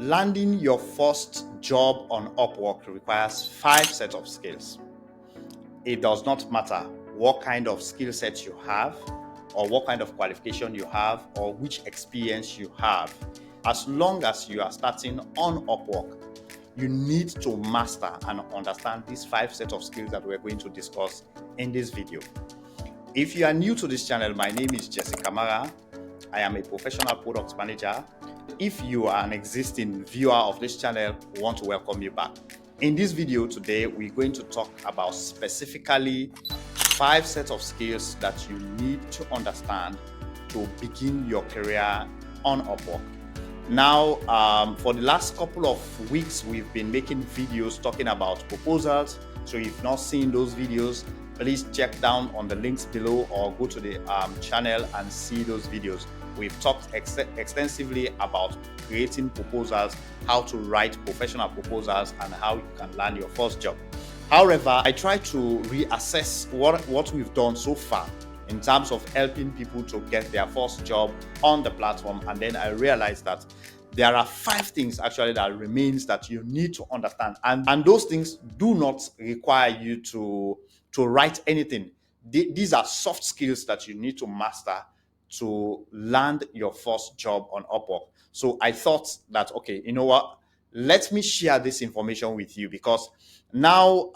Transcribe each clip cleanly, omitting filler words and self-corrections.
Landing your first job on Upwork requires 5 sets of skills. It does not matter what kind of skill set you have, or what kind of qualification you have, or which experience you have. As long as you are starting on Upwork, you need to master and understand these 5 sets of skills that we're going to discuss in this video. If you are new to this channel, my name is Jesse Kamara. I am a professional product manager. If you are an existing viewer of this channel, we want to welcome you back. In this video today, we're going to talk about specifically 5 sets of skills that you need to understand to begin your career on Upwork. Now, for the last couple of weeks, we've been making videos talking about proposals. So if you've not seen those videos, please check down on the links below or go to the channel and see those videos. We've talked extensively about creating proposals, how to write professional proposals, and how you can land your first job. However, I try to reassess what we've done so far in terms of helping people to get their first job on the platform. And then I realized that there are 5 things actually that remains that you need to understand. And those things do not require you to write anything. These are soft skills that you need to master to land your first job on Upwork. So I thought that, okay, you know what? Let me share this information with you, because now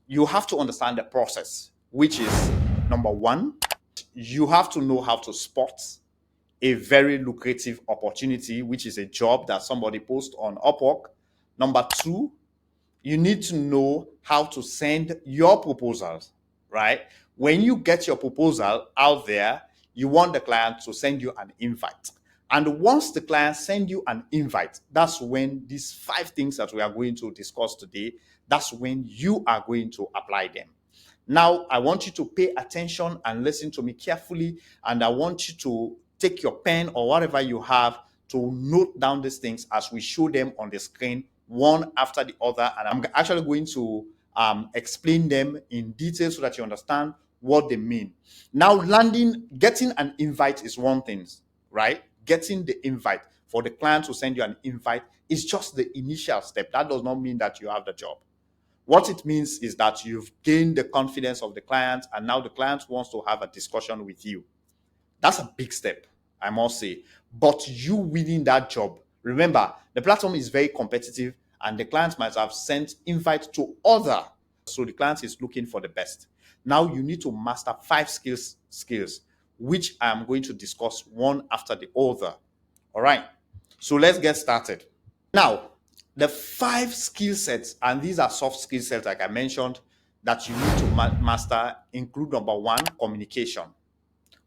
you have to understand the process, which is number 1, you have to know how to spot a very lucrative opportunity, which is a job that somebody posts on Upwork. Number 2, you need to know how to send your proposals, right? When you get your proposal out there, you want the client to send you an invite. And once the client sends you an invite, that's when these 5 things that we are going to discuss today, that's when you are going to apply them. Now, I want you to pay attention and listen to me carefully, and I want you to take your pen or whatever you have to note down these things as we show them on the screen, one after the other. And I'm actually going to explain them in detail so that you understand what they mean. Now, getting an invite is one thing, right? Getting the invite for the client to send you an invite is just the initial step. That does not mean that you have the job. What it means is that you've gained the confidence of the client, and now the client wants to have a discussion with you. That's a big step, I must say. But you winning that job, remember, the platform is very competitive, and the client might have sent invite to other. So the client is looking for the best. Now you need to master 5 skills, which I am going to discuss one after the other. All right. So let's get started. Now, the 5 skill sets, and these are soft skill sets, like I mentioned, that you need to master include number 1, communication.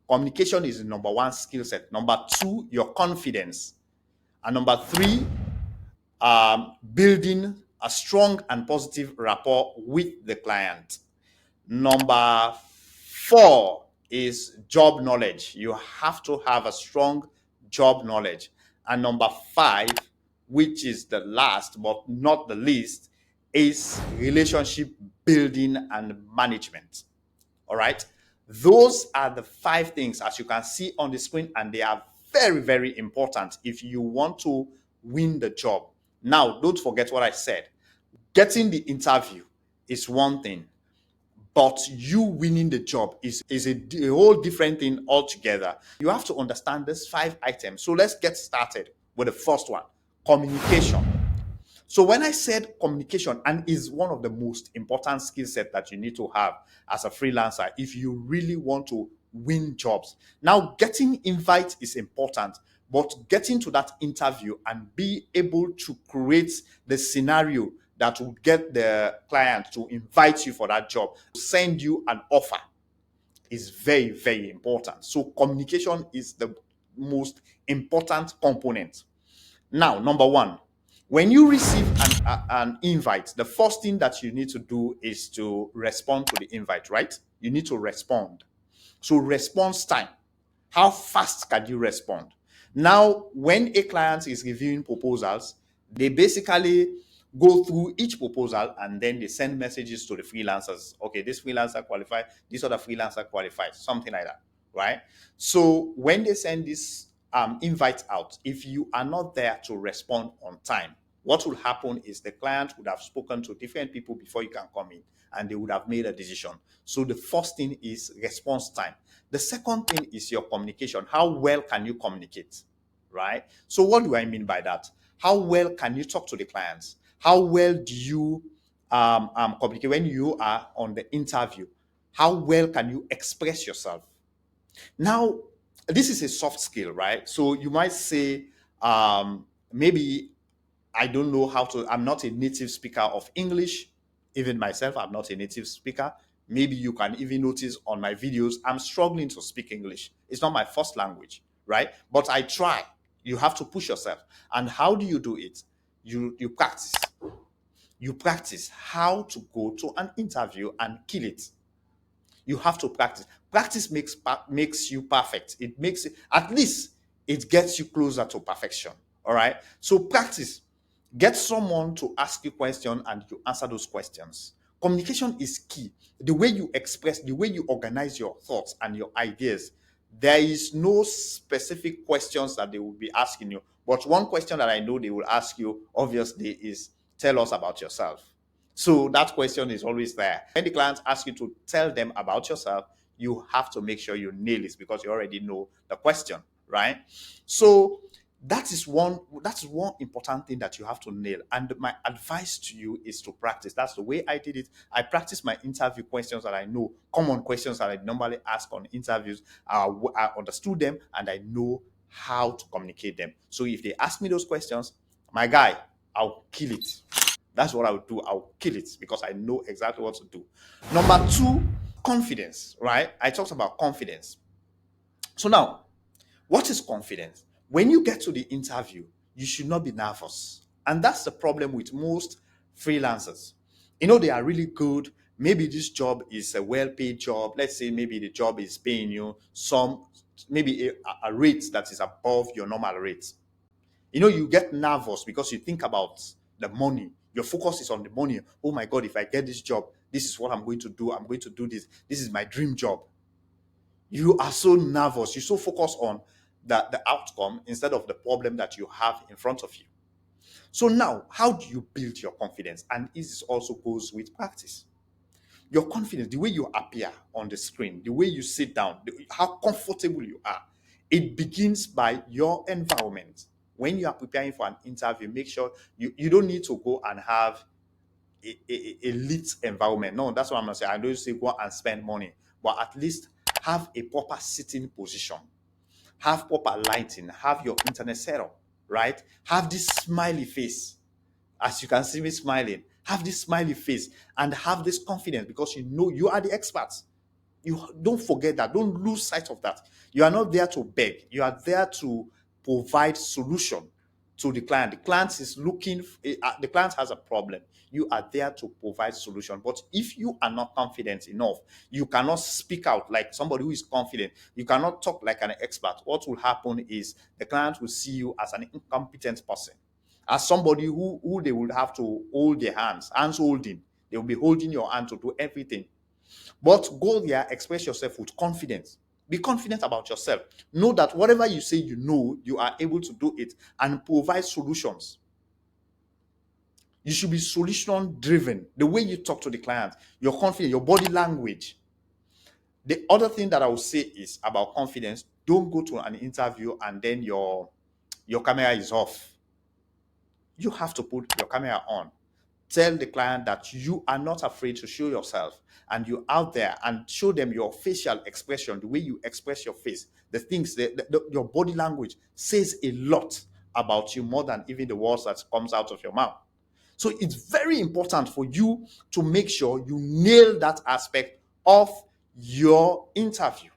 Communication is the number 1 skill set. Number 2, your confidence. And number 3, building a strong and positive rapport with the client. Number 4 is job knowledge. You have to have a strong job knowledge. And number 5, which is the last but not the least, is relationship building and management. All right. Those are the 5 things, as you can see on the screen, and they are very, very important if you want to win the job. Now, don't forget what I said. Getting the interview is one thing, but you winning the job is a whole different thing altogether. You have to understand these 5 items. So let's get started with the first one, communication. So when I said communication, and is one of the most important skill set that you need to have as a freelancer if you really want to win jobs. Now, getting invite is important, but getting to that interview and be able to create the scenario that will get the client to invite you for that job, send you an offer, is very, very important. So communication is the most important component. Now, number 1, when you receive an invite, the first thing that you need to do is to respond to the invite, right? You need to respond. So response time. How fast can you respond? Now, when a client is reviewing proposals, they basically go through each proposal and then they send messages to the freelancers. Okay, this freelancer qualifies, this other freelancer qualifies, something like that, right? So when they send this invite out, if you are not there to respond on time, what will happen is the client would have spoken to different people before you can come in, and they would have made a decision. So the first thing is response time. The second thing is your communication. How well can you communicate, right? So what do I mean by that? How well can you talk to the clients? How well do you communicate when you are on the interview? How well can you express yourself? Now, this is a soft skill, right? So you might say, maybe I don't know how to, I'm not a native speaker of English. Even myself, I'm not a native speaker. Maybe you can even notice on my videos, I'm struggling to speak English. It's not my first language, right? But I try. You have to push yourself. And how do you do it? You practice. You practice how to go to an interview and kill it. You have to practice. Practice makes you perfect. It makes it, at least it gets you closer to perfection. All right. So practice. Get someone to ask you questions and you answer those questions. Communication is key. The way you express, the way you organize your thoughts and your ideas. There is no specific questions that they will be asking you. But one question that I know they will ask you, obviously, is tell us about yourself. So that question is always there. When the clients ask you to tell them about yourself, you have to make sure you nail it because you already know the question, right? So that's one important thing that you have to nail. And my advice to you is to practice. That's the way I did it. I practice my interview questions that I know, common questions that I normally ask on interviews. I understood them and I know how to communicate them. So if they ask me those questions, my guy, I'll kill it. That's what I would do. I'll kill it because I know exactly what to do. Number two, confidence, right? I talked about confidence. So now, what is confidence? When you get to the interview, you should not be nervous. And that's the problem with most freelancers. They are really good. Maybe this job is a well-paid job. Let's say maybe the job is paying you maybe a rate that is above your normal rate. You get nervous because you think about the money. Your focus is on the money. Oh my God, if I get this job, this is what I'm going to do. I'm going to do this. This is my dream job. You are so nervous. You're so focused on the outcome instead of the problem that you have in front of you. So now, how do you build your confidence? And this also goes with practice. Your confidence, the way you appear on the screen, the way you sit down, how comfortable you are, it begins by your environment. When you are preparing for an interview, make sure you don't need to go and have a lit environment. No, that's what I'm not saying. I don't say go and spend money, but at least have a proper sitting position, have proper lighting, have your internet set up, right? Have this smiley face. As you can see me smiling, have this smiley face and have this confidence because you know you are the experts. You don't forget that. Don't lose sight of that. You are not there to beg. You are there to provide solution to the client. The client is looking. The client has a problem. You are there to provide solution. But if you are not confident enough, you cannot speak out like somebody who is confident. You cannot talk like an expert. What will happen is the client will see you as an incompetent person, as somebody who they would have to hold their hands holding. They will be holding your hand to do everything. But go there, express yourself with confidence. Be confident about yourself. Know that whatever you say you know, you are able to do it and provide solutions. You should be solution driven. The way you talk to the client, your confidence, your body language. The other thing that I would say is about confidence, don't go to an interview and then your camera is off. You have to put your camera on. Tell the client that you are not afraid to show yourself and you're out there, and show them your facial expression, the way you express your face, the things that your body language says a lot about you, more than even the words that comes out of your mouth. So it's very important for you to make sure you nail that aspect of your interview.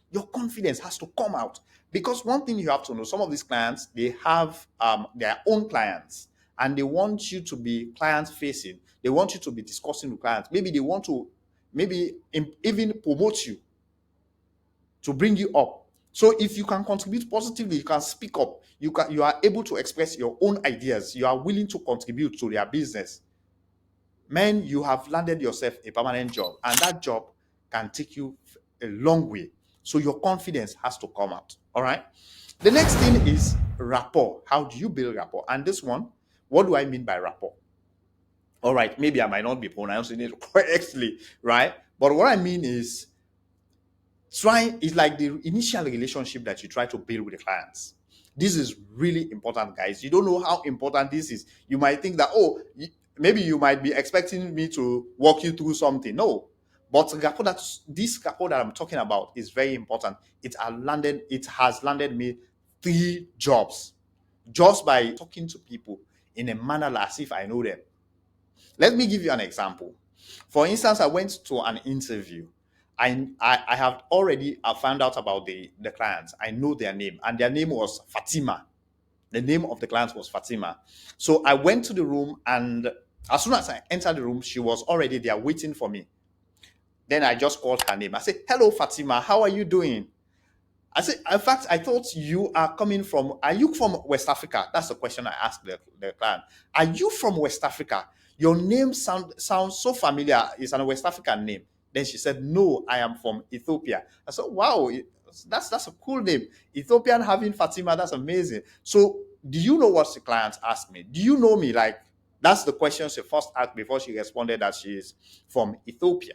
Your confidence has to come out, because one thing you have to know, some of these clients, they have their own clients and they want you to be client facing. They want you to be discussing with clients. Maybe they want to even promote you, to bring you up. So if you can contribute positively, you can speak up, you are able to express your own ideas, you are willing to contribute to their business, man, you have landed yourself a permanent job, and that job can take you a long way. So your confidence has to come out. All right. The next thing is rapport. How do you build rapport? And this one, what do I mean by rapport? All right, maybe I might not be pronouncing it correctly, right? But what I mean is try is like the initial relationship that you try to build with the clients. This is really important, guys. You don't know how important this is. You might think that, oh, maybe you might be expecting me to walk you through something. No, but rapport that this rapport that I'm talking about is very important. It has landed me 3 jobs just by talking to people in a manner as if I know them. Let me give you an example. For instance, I went to an interview. I have already found out about the clients. I know their name, and their name was Fatima. The name of the client was Fatima. So I went to the room, and as soon as I entered the room, she was already there waiting for me. Then I just called her name. I said, "Hello, Fatima. How are you doing?" I said, in fact, I thought are you from West Africa? That's the question I asked the client. Are you from West Africa? Your name sounds so familiar. It's a West African name. Then she said, no, I am from Ethiopia. I said, wow, that's a cool name. Ethiopian having Fatima, that's amazing. So do you know what the client asked me? Do you know me? Like, that's the question she first asked before she responded that she is from Ethiopia.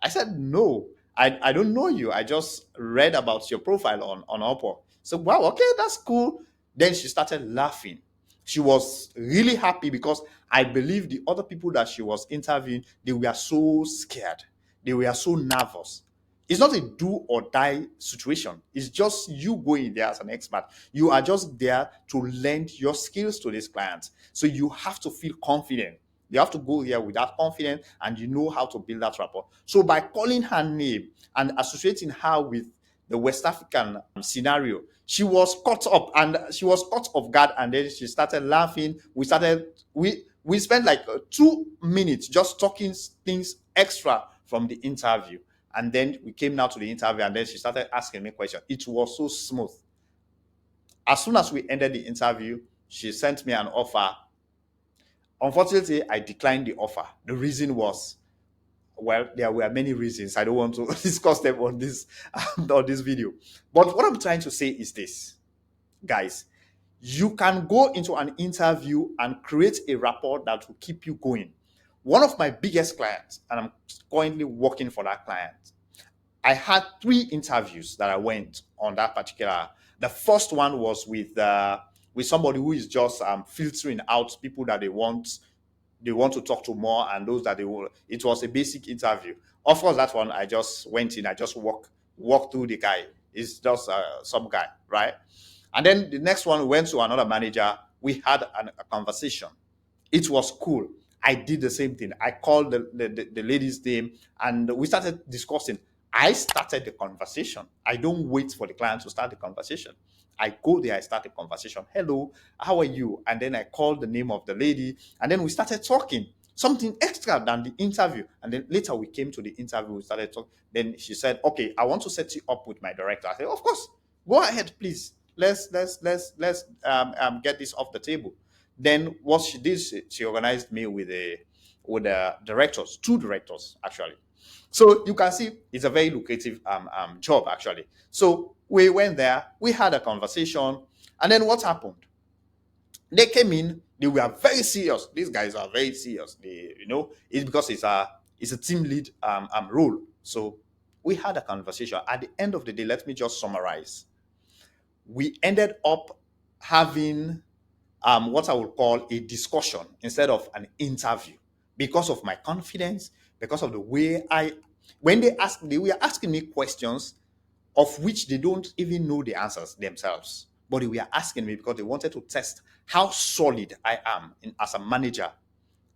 I said, no, I don't know you. I just read about your profile on Upwork. So, wow, okay, that's cool. Then she started laughing. She was really happy because I believe the other people that she was interviewing, they were so scared. They were so nervous. It's not a do or die situation. It's just you going there as an expert. You are just there to lend your skills to these clients. So you have to feel confident. You have to go here with that confidence and you know how to build that rapport. So by calling her name and associating her with the West African scenario, she was caught off guard, and then she started laughing. We spent like 2 minutes just talking things extra from the interview. And then we came now to the interview, and then she started asking me questions. It was so smooth. As soon as we ended the interview, she sent me an offer. Unfortunately, I declined the offer. The reason was, well, there were many reasons. I don't want to discuss them on this video. But what I'm trying to say is this, guys. You can go into an interview and create a rapport that will keep you going. One of my biggest clients, and I'm currently working for that client, I had 3 interviews that I went on that particular. The first one was with somebody who is just filtering out people that they want to talk to more, and those that they will. It was a basic interview. Of course, that one I just went in. I just walk through the guy. It's just some guy, right? And then the next one we went to another manager. We had a conversation. It was cool. I did the same thing. I called the lady's name and we started discussing. I started the conversation. I don't wait for the client to start the conversation. I go there, I start the conversation. Hello, how are you? And then I called the name of the lady, and then we started talking. Something extra than the interview. And then later we came to the interview, we started talking. Then she said, okay, I want to set you up with my director. I said, of course, go ahead, please. Let's get this off the table. Then what she did, she organized me with directors, 2 directors actually. So you can see it's a very lucrative job actually. So we went there, we had a conversation, and then what happened? They came in, they were very serious. These guys are very serious. It's because it's a team lead role. So we had a conversation. At the end of the day, let me just summarize. We ended up having what I would call a discussion instead of an interview because of my confidence, because of the way when they were asking me questions of which they don't even know the answers themselves, but they were asking me because they wanted to test how solid I am as a manager.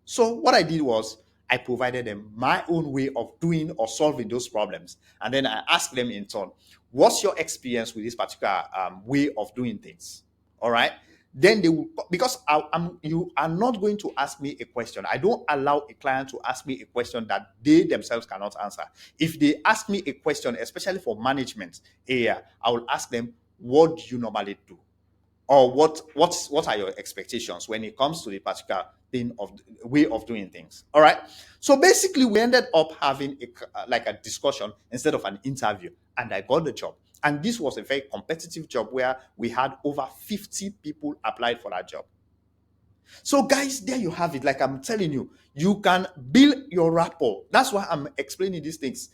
So what I did was I provided them my own way of doing or solving those problems. And then I asked them in turn, what's your experience with this particular way of doing things? All right. Then they will, because you are not going to ask me a question. I don't allow a client to ask me a question that they themselves cannot answer. If they ask me a question, especially for management area, I will ask them, what do you normally do? Or what are your expectations when it comes to the particular thing of way of doing things? All right. So basically, we ended up having like a discussion instead of an interview, and I got the job. And this was a very competitive job where we had over 50 people applied for that job. So, guys, there you have it. Like I'm telling you, you can build your rapport. That's why I'm explaining these things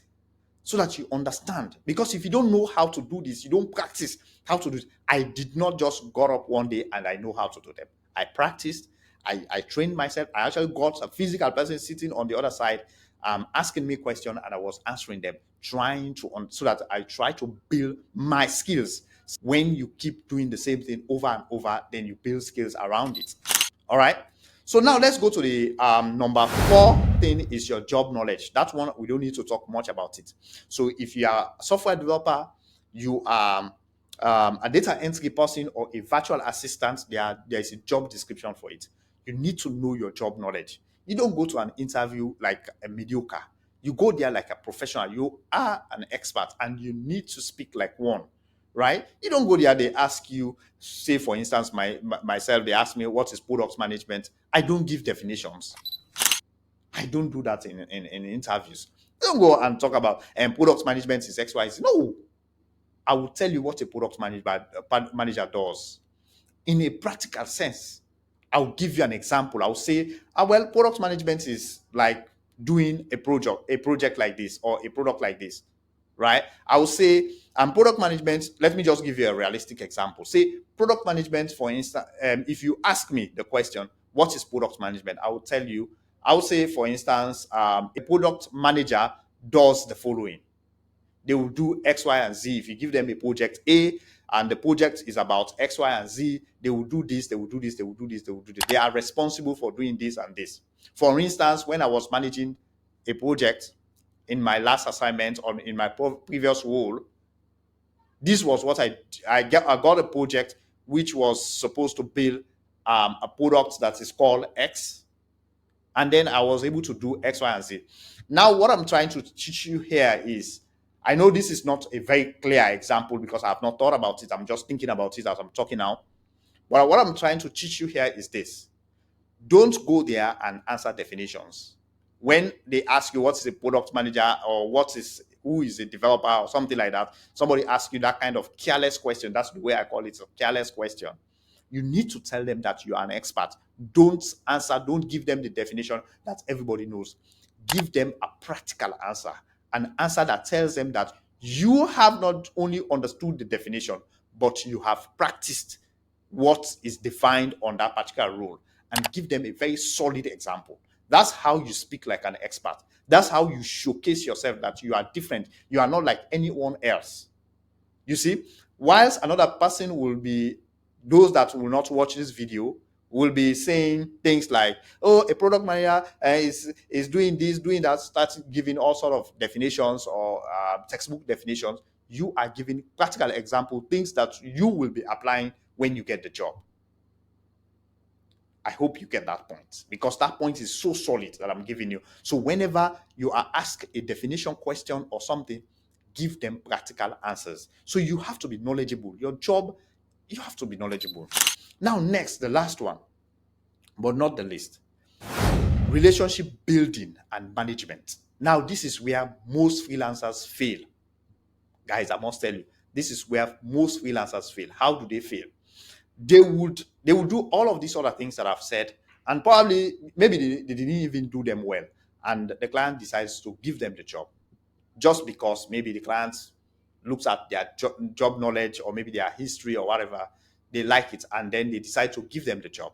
so that you understand. Because if you don't know how to do this, you don't practice how to do it. I did not just got up one day and I know how to do them. I practiced, I trained myself. I actually got a physical person sitting on the other side, asking me questions, and I was answering them, trying to so that I try to build my skills. When you keep doing the same thing over and over, then you build skills around it. All right. So now let's go to the number 4 thing is your job knowledge. That one, we don't need to talk much about it. So if you are a software developer, you are a data entry person or a virtual assistant, there is a job description for it. You need to know your job knowledge. You don't go to an interview like a mediocre. You go there like a professional. You are an expert and you need to speak like one, right? You don't go there, they ask you, say for instance, myself, they ask me what is product management. I don't give definitions. I don't do that in interviews. I don't go and talk about product management is XYZ. No, I will tell you what a manager does in a practical sense. I'll give you an example. I'll say, well, product management is like doing a project like this or a product like this, right? I will say, product management, let me just give you a realistic example. Say product management, for instance, if you ask me the question, what is product management? I will tell you, I will say, for instance, a product manager does the following. They will do X, Y, and Z. If you give them a project A and the project is about X, Y, and Z, they will do this, they will do this, they will do this, they will do this. They are responsible for doing this and this. For instance, when I was managing a project in my last assignment or in my previous role, this was what I got a project which was supposed to build a product that is called X, and then I was able to do X, Y, and Z. Now, what I'm trying to teach you here is, I know this is not a very clear example because I have not thought about it. I'm just thinking about it as I'm talking now. But what I'm trying to teach you here is this. Don't go there and answer definitions. When they ask you what is a product manager or who is a developer or something like that, somebody asks you that kind of careless question. That's the way I call it, a careless question. You need to tell them that you are an expert. Don't give them the definition that everybody knows. Give them a practical answer, an answer that tells them that you have not only understood the definition, but you have practiced what is defined on that particular role, and give them a very solid example. That's how you speak like an expert. That's how you showcase yourself that you are different. You are not like anyone else. You see, whilst another person will be, those that will not watch this video will be saying things like, oh, a product manager is doing this, doing that, start giving all sort of definitions or textbook definitions. You are giving practical example, things that you will be applying when you get the job. I hope you get that point, because that point is so solid that I'm giving you. So whenever you are asked a definition question or something, give them practical answers. So you have to be knowledgeable. Your job, you have to be knowledgeable. Now, next, the last one, but not the least, relationship building and management. Now, this is where most freelancers fail. Guys, I must tell you, this is where most freelancers fail. How do they fail? They would do all of these other things that I've said, and probably maybe they didn't even do them well, and the client decides to give them the job just because maybe the client looks at their job knowledge or maybe their history or whatever, they like it, and then they decide to give them the job.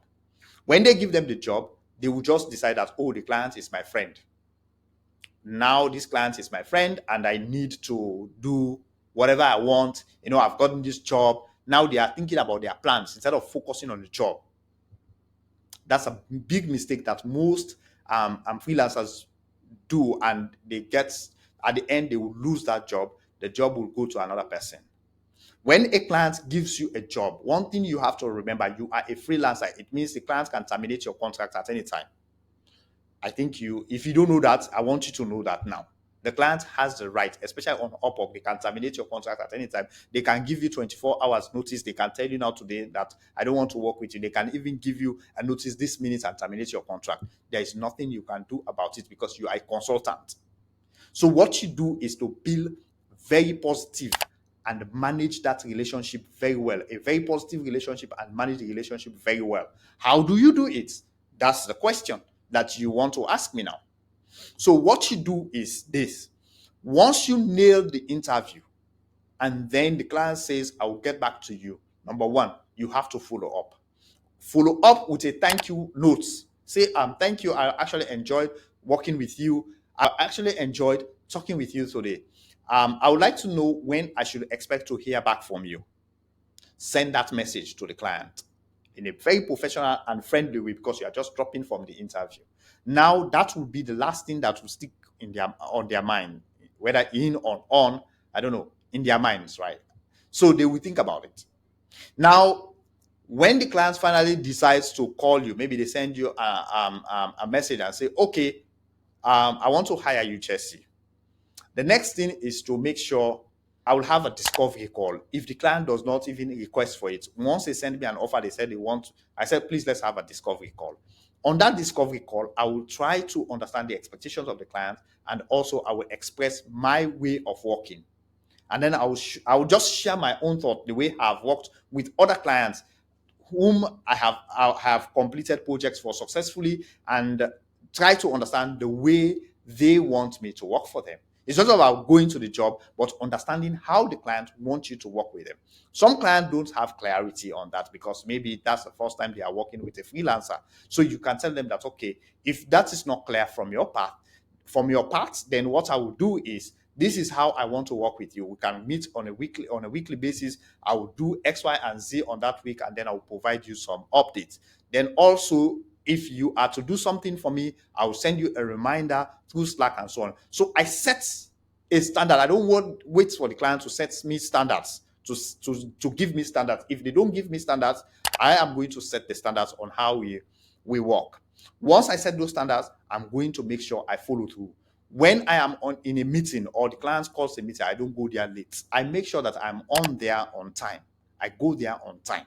When they give them the job, they will just decide that, oh, the client is my friend. Now this client is my friend and I need to do whatever I want. I've gotten this job. Now they are thinking about their plans instead of focusing on the job. That's a big mistake that most freelancers do, and they get, at the end, they will lose that job. The job will go to another person. When a client gives you a job, one thing you have to remember, you are a freelancer. It means the client can terminate your contract at any time. I think if you don't know that, I want you to know that now. The client has the right, especially on UpWork, they can terminate your contract at any time. They can give you 24 hours notice. They can tell you now today that I don't want to work with you. They can even give you a notice this minute and terminate your contract. There is nothing you can do about it because you are a consultant. So what you do is to build very positive and manage that relationship very well, a very positive relationship, and manage the relationship very well. How do you do it? That's the question that you want to ask me now. So what you do is this. Once you nail the interview and then the client says, I will get back to you, number one, you have to follow up. Follow up with a thank you note. Say, thank you. I actually enjoyed working with you. I actually enjoyed talking with you today. I would like to know when I should expect to hear back from you. Send that message to the client in a very professional and friendly way, because you are just dropping from the interview. Now, that will be the last thing that will stick on their mind, whether in or on, I don't know, in their minds, right? So they will think about it. Now, when the client finally decides to call you, maybe they send you a message and say, okay, I want to hire you, Jesse. The next thing is to make sure I will have a discovery call. If the client does not even request for it, once they send me an offer, they said they want, I said, please, let's have a discovery call. On that discovery call, I will try to understand the expectations of the client, and also I will express my way of working. And then I will just share my own thought, the way I've worked with other clients whom I have completed projects for successfully, and try to understand the way they want me to work for them. It's not about going to the job, but understanding how the client wants you to work with them. Some clients don't have clarity on that, because maybe that's the first time they are working with a freelancer. So you can tell them that, okay, if that is not clear from your part, then what I will do is, this is how I want to work with you. We can meet on a weekly basis. I will do X, Y, and Z on that week, and then I will provide you some updates. Then also, if you are to do something for me, I will send you a reminder through Slack and so on. So I set a standard. I don't wait for the client to set me standards, to give me standards. If they don't give me standards, I am going to set the standards on how we work. Once I set those standards, I'm going to make sure I follow through. When I am in a meeting, or the client calls a meeting, I don't go there late. I make sure that I'm on there on time. I go there on time.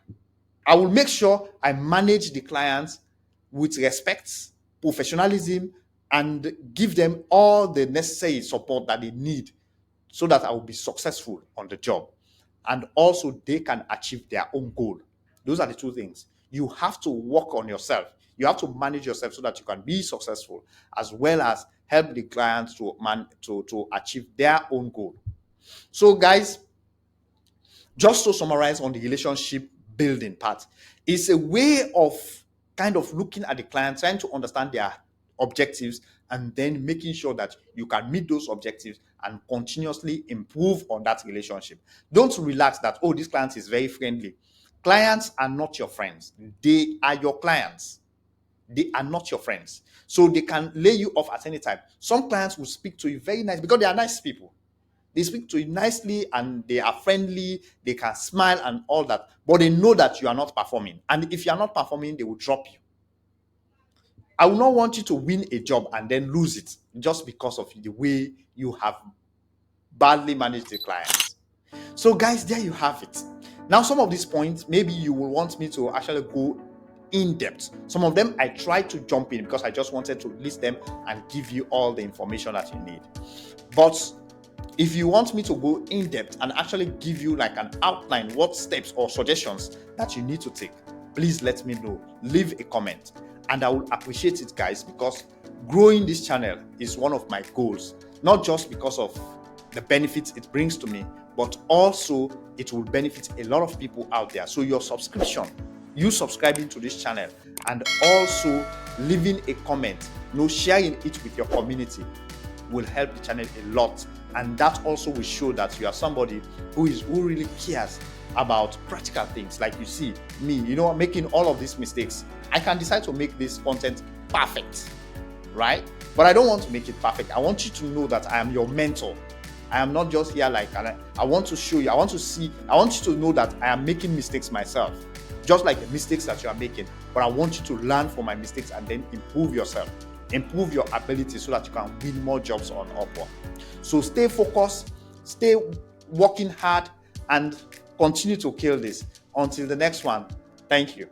I will make sure I manage the clients with respect, professionalism, and give them all the necessary support that they need, so that I will be successful on the job. And also, they can achieve their own goal. Those are the two things. You have to work on yourself. You have to manage yourself so that you can be successful, as well as help the clients to achieve their own goal. So guys, just to summarize on the relationship building part, it's a way of kind of looking at the client, trying to understand their objectives, and then making sure that you can meet those objectives and continuously improve on that relationship. Don't relax that, oh, this client is very friendly. Clients are not your friends. They are your clients. They are not your friends. So they can lay you off at any time. Some clients will speak to you very nice, because they are nice people. They speak to you nicely and they are friendly. They can smile and all that. But they know that you are not performing. And if you are not performing, they will drop you. I will not want you to win a job and then lose it just because of the way you have badly managed the clients. So guys, there you have it. Now, some of these points, maybe you will want me to actually go in depth. Some of them I tried to jump in because I just wanted to list them and give you all the information that you need. But if you want me to go in depth and actually give you like an outline, what steps or suggestions that you need to take, please let me know. Leave a comment, and I will appreciate it, guys, because growing this channel is one of my goals, not just because of the benefits it brings to me, but also it will benefit a lot of people out there. So your subscription, you subscribing to this channel, and also leaving a comment, sharing it with your community, will help the channel a lot. And that also will show that you are somebody who really cares about practical things. Like you see me, making all of these mistakes. I can decide to make this content perfect, right? But I don't want to make it perfect. I want you to know that I am your mentor. I am not just here I want to show you, I want you to know that I am making mistakes myself, just like the mistakes that you are making. But I want you to learn from my mistakes and then improve yourself, improve your ability, so that you can win more jobs on UpWork. So stay focused, stay working hard, and continue to kill this. Until the next one, thank you.